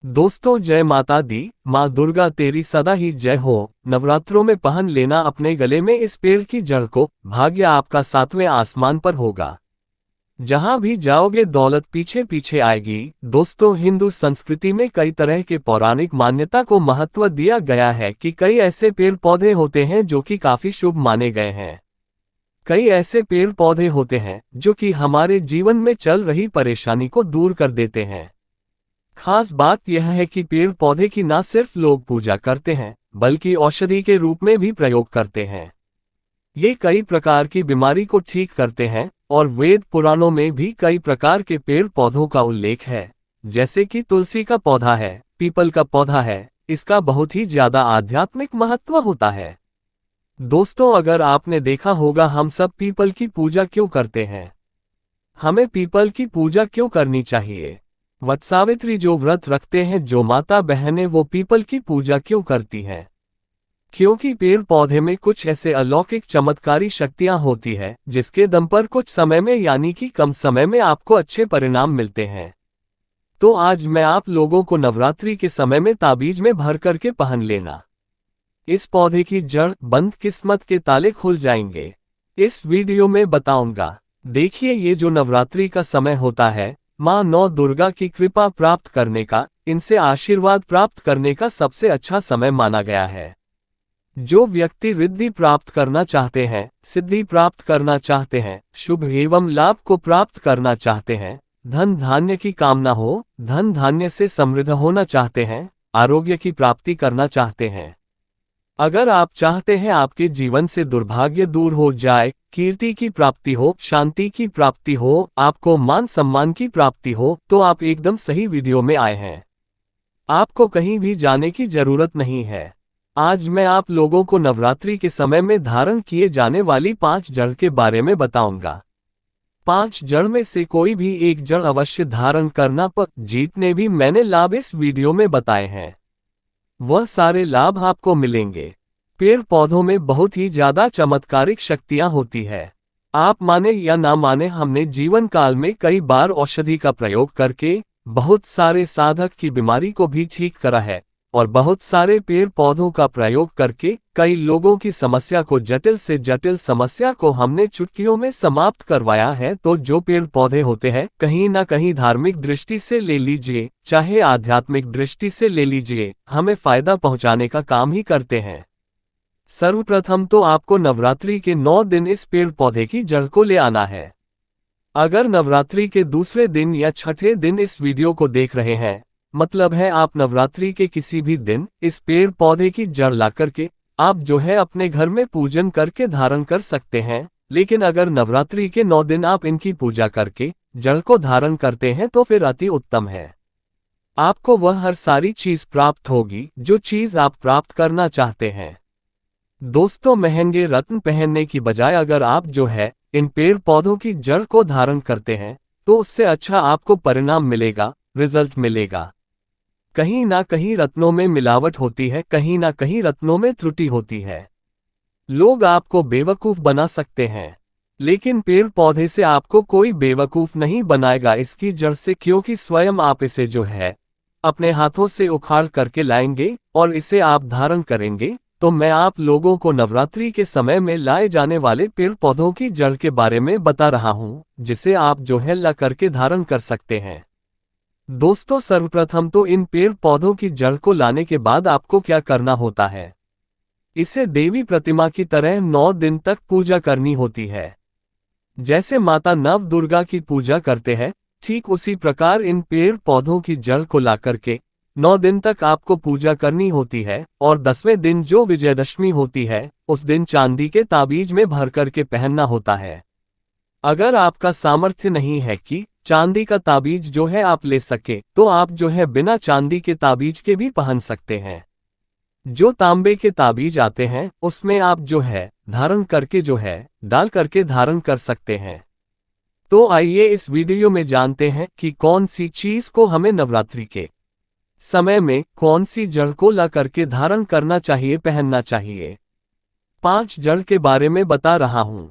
दोस्तों जय माता दी। माँ दुर्गा तेरी सदा ही जय हो। नवरात्रों में पहन लेना अपने गले में इस पेड़ की जड़ को, भाग्य आपका सातवें आसमान पर होगा। जहां भी जाओगे दौलत पीछे पीछे आएगी। दोस्तों हिंदू संस्कृति में कई तरह के पौराणिक मान्यता को महत्व दिया गया है कि कई ऐसे पेड़ पौधे होते हैं जो कि काफी शुभ माने गए हैं। कई ऐसे पेड़ पौधे होते हैं जो कि हमारे जीवन में चल रही परेशानी को दूर कर देते हैं। खास बात यह है कि पेड़ पौधे की न सिर्फ लोग पूजा करते हैं बल्कि औषधि के रूप में भी प्रयोग करते हैं। ये कई प्रकार की बीमारी को ठीक करते हैं और वेद पुराणों में भी कई प्रकार के पेड़ पौधों का उल्लेख है। जैसे कि तुलसी का पौधा है, पीपल का पौधा है, इसका बहुत ही ज्यादा आध्यात्मिक महत्व होता है। दोस्तों अगर आपने देखा होगा हम सब पीपल की पूजा क्यों करते हैं, हमें पीपल की पूजा क्यों करनी चाहिए। वटसावित्री जो व्रत रखते हैं जो माता बहनें वो पीपल की पूजा क्यों करती हैं? क्योंकि पेड़ पौधे में कुछ ऐसे अलौकिक चमत्कारी शक्तियां होती है जिसके दम पर कुछ समय में यानी कि कम समय में आपको अच्छे परिणाम मिलते हैं। तो आज मैं आप लोगों को नवरात्रि के समय में ताबीज में भर करके पहन लेना। इस पौधे की जड़ बंद किस्मत के ताले खुल जाएंगे। इस वीडियो में बताऊंगा। देखिए ये जो नवरात्रि का समय होता है माँ नौ दुर्गा की कृपा प्राप्त करने का, इनसे आशीर्वाद प्राप्त करने का सबसे अच्छा समय माना गया है। जो व्यक्ति रिद्धि प्राप्त करना चाहते हैं, सिद्धि प्राप्त करना चाहते हैं, शुभ एवं लाभ को प्राप्त करना चाहते हैं, धन धान्य की कामना हो, धन धान्य से समृद्ध होना चाहते हैं, आरोग्य की प्राप्ति करना चाहते हैं, अगर आप चाहते हैं आपके जीवन से दुर्भाग्य दूर हो जाए, कीर्ति की प्राप्ति हो, शांति की प्राप्ति हो, आपको मान सम्मान की प्राप्ति हो, तो आप एकदम सही वीडियो में आए हैं। आपको कहीं भी जाने की जरूरत नहीं है। आज मैं आप लोगों को नवरात्रि के समय में धारण किए जाने वाली 5 जड़ के बारे में बताऊंगा। 5 जड़ में से कोई भी एक जड़ अवश्य धारण करना पर जितने भी मैंने लाभ इस वीडियो में बताए हैं वह सारे लाभ आपको मिलेंगे। पेड़ पौधों में बहुत ही ज्यादा चमत्कारिक शक्तियां होती है। आप माने या ना माने, हमने जीवन काल में कई बार औषधि का प्रयोग करके बहुत सारे साधक की बीमारी को भी ठीक करा है और बहुत सारे पेड़ पौधों का प्रयोग करके कई लोगों की समस्या को, जटिल से जटिल समस्या को हमने चुटकियों में समाप्त करवाया है। तो जो पेड़ पौधे होते हैं कहीं ना कहीं धार्मिक दृष्टि से ले लीजिए चाहे आध्यात्मिक दृष्टि से ले लीजिए, हमें फायदा पहुंचाने का काम ही करते हैं। सर्वप्रथम तो आपको नवरात्रि के 9 दिन इस पेड़ पौधे की जड़ को ले आना है। अगर नवरात्रि के दूसरे दिन या छठे दिन इस वीडियो को देख रहे हैं, मतलब है आप नवरात्रि के किसी भी दिन इस पेड़ पौधे की जड़ ला करके आप जो है अपने घर में पूजन करके धारण कर सकते हैं। लेकिन अगर नवरात्रि के 9 दिन आप इनकी पूजा करके जड़ को धारण करते हैं तो फिर अति उत्तम है। आपको वह हर सारी चीज प्राप्त होगी जो चीज आप प्राप्त करना चाहते हैं। दोस्तों महंगे रत्न पहनने की बजाय अगर आप जो है इन पेड़ पौधों की जड़ को धारण करते हैं तो उससे अच्छा आपको परिणाम मिलेगा, रिजल्ट मिलेगा। कहीं ना कहीं रत्नों में मिलावट होती है, कहीं ना कहीं रत्नों में त्रुटि होती है। लोग आपको बेवकूफ बना सकते हैं लेकिन पेड़ पौधे से आपको कोई बेवकूफ नहीं बनाएगा इसकी जड़ से, क्योंकि स्वयं आप इसे जो है अपने हाथों से उखाड़ करके लाएंगे और इसे आप धारण करेंगे। तो मैं आप लोगों को नवरात्रि के समय में लाए जाने वाले पेड़ पौधों की जड़ के बारे में बता रहा हूं जिसे आप जो है ला करके धारण कर सकते हैं। दोस्तों सर्वप्रथम तो इन पेड़ पौधों की जड़ को लाने के बाद आपको क्या करना होता है, इसे देवी प्रतिमा की तरह 9 दिन तक पूजा करनी होती है। जैसे माता नव दुर्गा की पूजा करते हैं ठीक उसी प्रकार इन पेड़ पौधों की जड़ को ला करके 9 दिन तक आपको पूजा करनी होती है। और 10वें दिन जो विजयदशमी होती है उस दिन चांदी के ताबीज में भर करके पहनना होता है। अगर आपका सामर्थ्य नहीं है कि चांदी का ताबीज जो है आप ले सके तो आप जो है बिना चांदी के ताबीज के भी पहन सकते हैं। जो तांबे के ताबीज आते हैं उसमें आप जो है धारण करके जो है डाल करके धारण कर सकते हैं। तो आइए इस वीडियो में जानते हैं कि कौन सी चीज को हमें नवरात्रि के समय में कौन सी जड़ को ला करके धारण करना चाहिए, पहनना चाहिए। 5 जड़ के बारे में बता रहा हूं।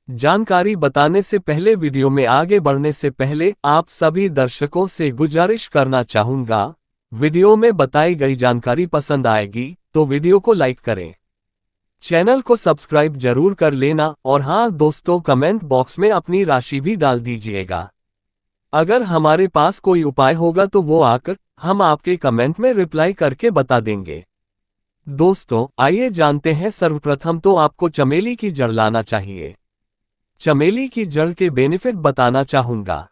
जानकारी बताने से पहले, वीडियो में आगे बढ़ने से पहले आप सभी दर्शकों से गुजारिश करना चाहूंगा वीडियो में बताई गई जानकारी पसंद आएगी तो वीडियो को लाइक करें, चैनल को सब्सक्राइब जरूर कर लेना और हाँ दोस्तों, कमेंट बॉक्स में अपनी राशि भी डाल दीजिएगा। अगर हमारे पास कोई उपाय होगा तो वो आकर हम आपके कमेंट में रिप्लाई करके बता देंगे। दोस्तों आइए जानते हैं, सर्वप्रथम तो आपको चमेली की जड़ लाना चाहिए। चमेली की जड़ के बेनिफिट बताना चाहूंगा,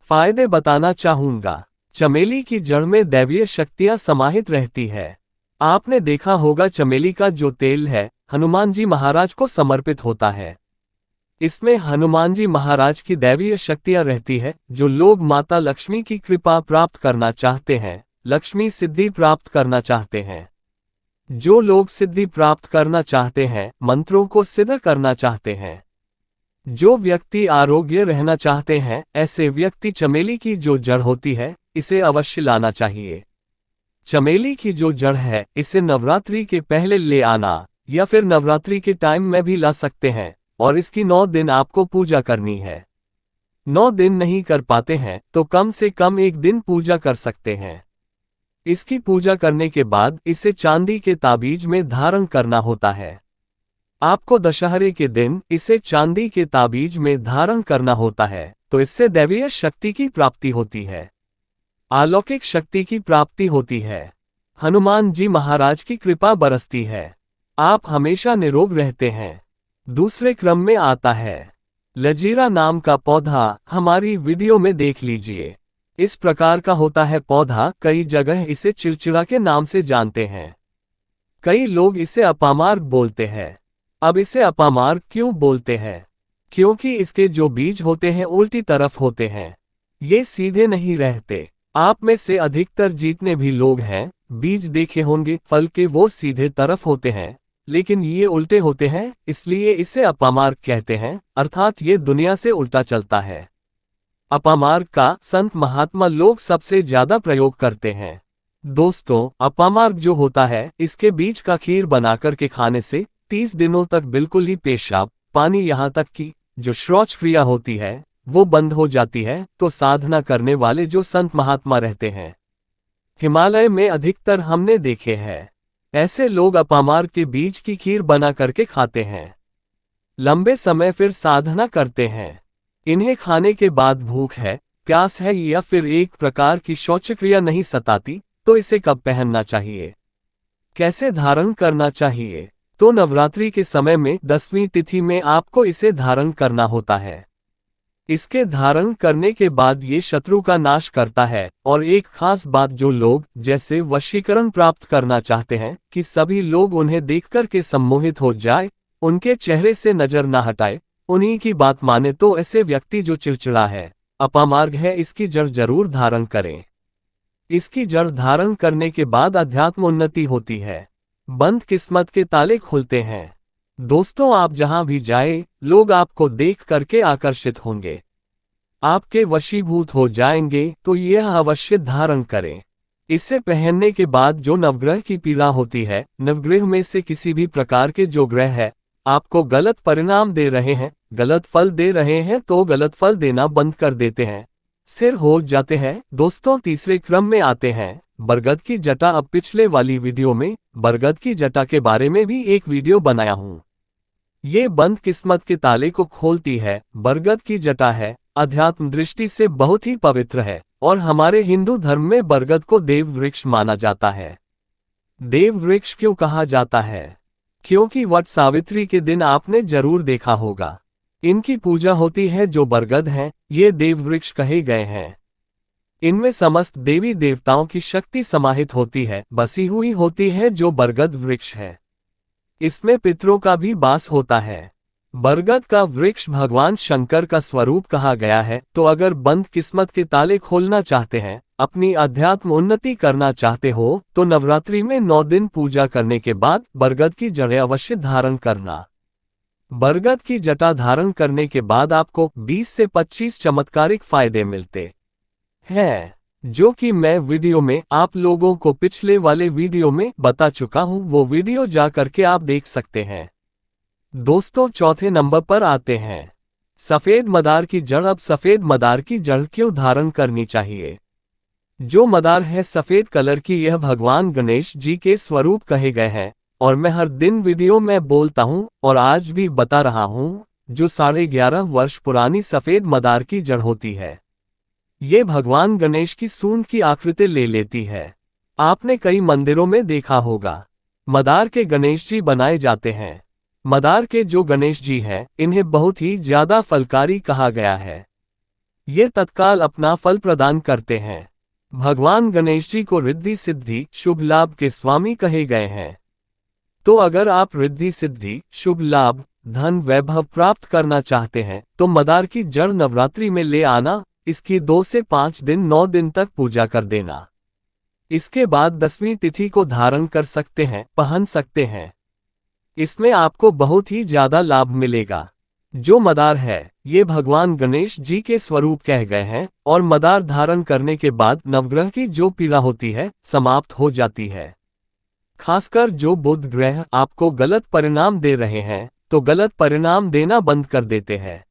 फायदे बताना चाहूंगा। चमेली की जड़ में दैवीय शक्तियां समाहित रहती है। आपने देखा होगा चमेली का जो तेल है हनुमान जी महाराज को समर्पित होता है। इसमें हनुमान जी महाराज की दैवीय शक्तियां रहती है। जो लोग माता लक्ष्मी की कृपा प्राप्त करना चाहते हैं, लक्ष्मी सिद्धि प्राप्त करना चाहते हैं, जो लोग सिद्धि प्राप्त करना चाहते हैं, मंत्रों को सिद्ध करना चाहते हैं, जो व्यक्ति आरोग्य रहना चाहते हैं, ऐसे व्यक्ति चमेली की जो जड़ होती है इसे अवश्य लाना चाहिए। चमेली की जो जड़ है इसे नवरात्रि के पहले ले आना या फिर नवरात्रि के टाइम में भी ला सकते हैं और इसकी 9 दिन आपको पूजा करनी है। 9 दिन नहीं कर पाते हैं तो कम से कम 1 दिन पूजा कर सकते हैं। इसकी पूजा करने के बाद इसे चांदी के ताबीज में धारण करना होता है। आपको दशहरे के दिन इसे चांदी के ताबीज में धारण करना होता है, तो इससे दैवीय शक्ति की प्राप्ति होती है, अलौकिक शक्ति की प्राप्ति होती है, हनुमान जी महाराज की कृपा बरसती है, आप हमेशा निरोग रहते हैं। दूसरे क्रम में आता है लजीरा नाम का पौधा, हमारी वीडियो में देख लीजिए। इस प्रकार का होता है पौधा, कई जगह इसे चिड़चिड़ा के नाम से जानते हैं, कई लोग इसे अपामार्ग बोलते हैं। अब इसे अपामार्ग क्यों बोलते हैं? क्योंकि इसके जो बीज होते हैं उल्टी तरफ होते हैं, ये सीधे नहीं रहते। आप में से अधिकतर जितने भी लोग हैं बीज देखे होंगे फल के, वो सीधे तरफ होते हैं, लेकिन ये उल्टे होते हैं, इसलिए इसे अपामार्ग कहते हैं, अर्थात ये दुनिया से उल्टा चलता है। अपामार्ग का संत महात्मा लोग सबसे ज्यादा प्रयोग करते हैं। दोस्तों अपामार्ग जो होता है इसके बीज का खीर बनाकर के खाने से 30 दिनों तक बिल्कुल ही पेशाब पानी यहाँ तक कि जो शौच क्रिया होती है वो बंद हो जाती है। तो साधना करने वाले जो संत महात्मा रहते हैं हिमालय में अधिकतर हमने देखे हैं, ऐसे लोग अपामार्ग के बीज की खीर बना करके खाते हैं, लंबे समय फिर साधना करते हैं। इन्हें खाने के बाद भूख है, प्यास है या फिर एक प्रकार की शौचक्रिया नहीं सताती, तो इसे कब पहनना चाहिए, कैसे धारण करना चाहिए? तो नवरात्रि के समय में 10वीं तिथि में आपको इसे धारण करना होता है। इसके धारण करने के बाद ये शत्रु का नाश करता है। और एक खास बात, जो लोग जैसे वशीकरण प्राप्त करना चाहते हैं कि सभी लोग उन्हें देखकर के सम्मोहित हो जाए, उनके चेहरे से नजर ना हटाए, उन्हीं की बात माने, तो ऐसे व्यक्ति जो चिड़चिड़ा है, अपामार्ग है, इसकी जड़ जरूर धारण करें। इसकी जड़ धारण करने के बाद अध्यात्म उन्नति होती है, बंद किस्मत के ताले खुलते हैं। दोस्तों आप जहां भी जाए लोग आपको देख करके आकर्षित होंगे, आपके वशीभूत हो जाएंगे, तो यह अवश्य धारण करें। इसे पहनने के बाद जो नवग्रह की पीड़ा होती है, नवग्रह में से किसी भी प्रकार के जो ग्रह है आपको गलत परिणाम दे रहे हैं, गलत फल दे रहे हैं, तो गलत फल देना बंद कर देते हैं, स्थिर हो जाते हैं। दोस्तों तीसरे क्रम में आते हैं बरगद की जटा। अब पिछले वाली वीडियो में बरगद की जटा के बारे में भी एक वीडियो बनाया हूँ। ये बंद किस्मत के ताले को खोलती है। बरगद की जटा है, अध्यात्म दृष्टि से बहुत ही पवित्र है और हमारे हिंदू धर्म में बरगद को देव वृक्ष माना जाता है। देव वृक्ष क्यों कहा जाता है? क्योंकि वट सावित्री के दिन आपने जरूर देखा होगा, इनकी पूजा होती है। जो बरगद हैं ये देव वृक्ष कहे गए हैं। इनमें समस्त देवी देवताओं की शक्ति समाहित होती है, बसी हुई होती है, जो बरगद वृक्ष है। इसमें पितरों का भी वास होता है। बरगद का वृक्ष भगवान शंकर का स्वरूप कहा गया है। तो अगर बंद किस्मत के ताले खोलना चाहते हैं, अपनी अध्यात्म उन्नति करना चाहते हो, तो नवरात्रि में 9 दिन पूजा करने के बाद बरगद की जड़ें अवश्य धारण करना। बरगद की जटा धारण करने के बाद आपको 20 से 25 चमत्कारिक फायदे मिलते हैं, जो कि मैं वीडियो में आप लोगों को पिछले वाले वीडियो में बता चुका हूं। वो वीडियो जा करके आप देख सकते हैं। दोस्तों चौथे नंबर पर आते हैं सफेद मदार की जड़। अब सफेद मदार की जड़ क्यों धारण करनी चाहिए? जो मदार है सफेद कलर की, यह भगवान गणेश जी के स्वरूप कहे गए हैं, और मैं हर दिन वीडियो में बोलता हूँ और आज भी बता रहा हूँ, जो 11.5 वर्ष पुरानी सफेद मदार की जड़ होती है, ये भगवान गणेश की सूंड की आकृति ले लेती है। आपने कई मंदिरों में देखा होगा, मदार के गणेश जी बनाए जाते हैं। मदार के जो गणेश जी हैं, इन्हें बहुत ही ज्यादा फलकारी कहा गया है। ये तत्काल अपना फल प्रदान करते हैं। भगवान गणेश जी को रिद्धि सिद्धि शुभ लाभ के स्वामी कहे गए हैं। तो अगर आप रिद्धि सिद्धि शुभ लाभ धन वैभव प्राप्त करना चाहते हैं तो मदार की जड़ नवरात्रि में ले आना, इसकी 2 से 5 दिन 9 दिन तक पूजा कर देना। इसके बाद 10वीं तिथि को धारण कर सकते हैं, पहन सकते हैं। इसमें आपको बहुत ही ज्यादा लाभ मिलेगा। जो मदार है, ये भगवान गणेश जी के स्वरूप कह गए हैं, और मदार धारण करने के बाद नवग्रह की जो पीड़ा होती है समाप्त हो जाती है। खासकर जो बुध ग्रह आपको गलत परिणाम दे रहे हैं, तो गलत परिणाम देना बंद कर देते हैं।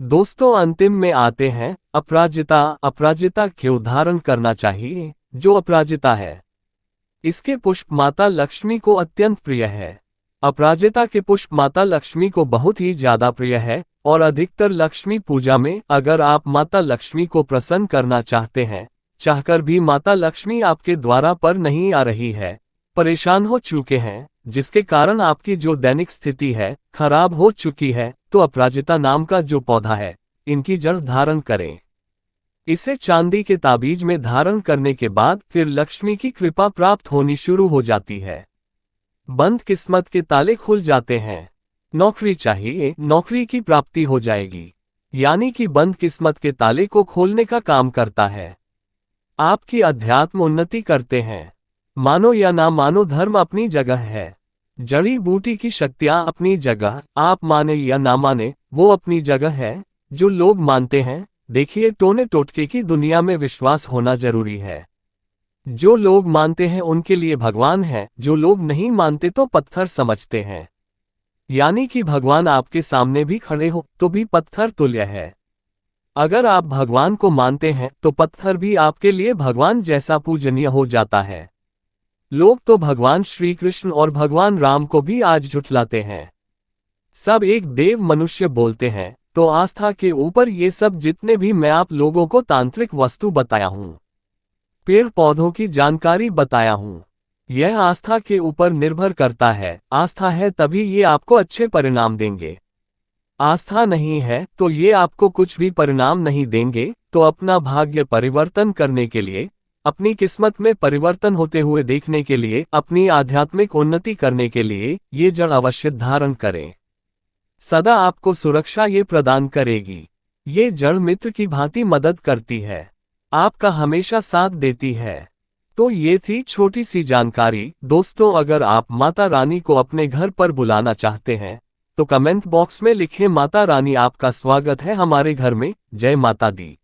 दोस्तों, अंतिम में आते हैं अपराजिता। अपराजिता क्यों धारण करना चाहिए? जो अपराजिता है, इसके पुष्प माता लक्ष्मी को अत्यंत प्रिय है। अपराजिता के पुष्प माता लक्ष्मी को बहुत ही ज्यादा प्रिय है, और अधिकतर लक्ष्मी पूजा में अगर आप माता लक्ष्मी को प्रसन्न करना चाहते हैं, चाहकर भी माता लक्ष्मी आपके द्वारा पर नहीं आ रही है, परेशान हो चुके हैं, जिसके कारण आपकी जो दैनिक स्थिति है खराब हो चुकी है, तो अपराजिता नाम का जो पौधा है, इनकी जड़ धारण करें। इसे चांदी के ताबीज में धारण करने के बाद फिर लक्ष्मी की कृपा प्राप्त होनी शुरू हो जाती है। बंद किस्मत के ताले खुल जाते हैं। नौकरी चाहिए, नौकरी की प्राप्ति हो जाएगी, यानी कि बंद किस्मत के ताले को खोलने का काम करता है। आपकी अध्यात्म उन्नति करते हैं। मानो या ना मानो, धर्म अपनी जगह है, जड़ी बूटी की शक्तियां अपनी जगह, आप माने या ना माने वो अपनी जगह है। जो लोग मानते हैं, देखिए, टोने टोटके की दुनिया में विश्वास होना जरूरी है। जो लोग मानते हैं उनके लिए भगवान है, जो लोग नहीं मानते तो पत्थर समझते हैं। यानी कि भगवान आपके सामने भी खड़े हो तो भी पत्थर तुल्य है। अगर आप भगवान को मानते हैं तो पत्थर भी आपके लिए भगवान जैसा पूजनीय हो जाता है। लोग तो भगवान श्री कृष्ण और भगवान राम को भी आज झुठलाते हैं। सब एक देव मनुष्य बोलते हैं, तो आस्था के ऊपर ये सब जितने भी मैं आप लोगों को तांत्रिक वस्तु बताया हूँ, पेड़ पौधों की जानकारी बताया हूँ, यह आस्था के ऊपर निर्भर करता है। आस्था है तभी ये आपको अच्छे परिणाम देंगे। आस्था नहीं है तो ये आपको कुछ भी परिणाम नहीं देंगे। तो अपना भाग्य परिवर्तन करने के लिए, अपनी किस्मत में परिवर्तन होते हुए देखने के लिए, अपनी आध्यात्मिक उन्नति करने के लिए ये जड़ अवश्य धारण करें। सदा आपको सुरक्षा ये प्रदान करेगी। ये जड़ मित्र की भांति मदद करती है, आपका हमेशा साथ देती है। तो ये थी छोटी सी जानकारी। दोस्तों, अगर आप माता रानी को अपने घर पर बुलाना चाहते हैं तो कमेंट बॉक्स में लिखें, माता रानी आपका स्वागत है हमारे घर में। जय माता दी।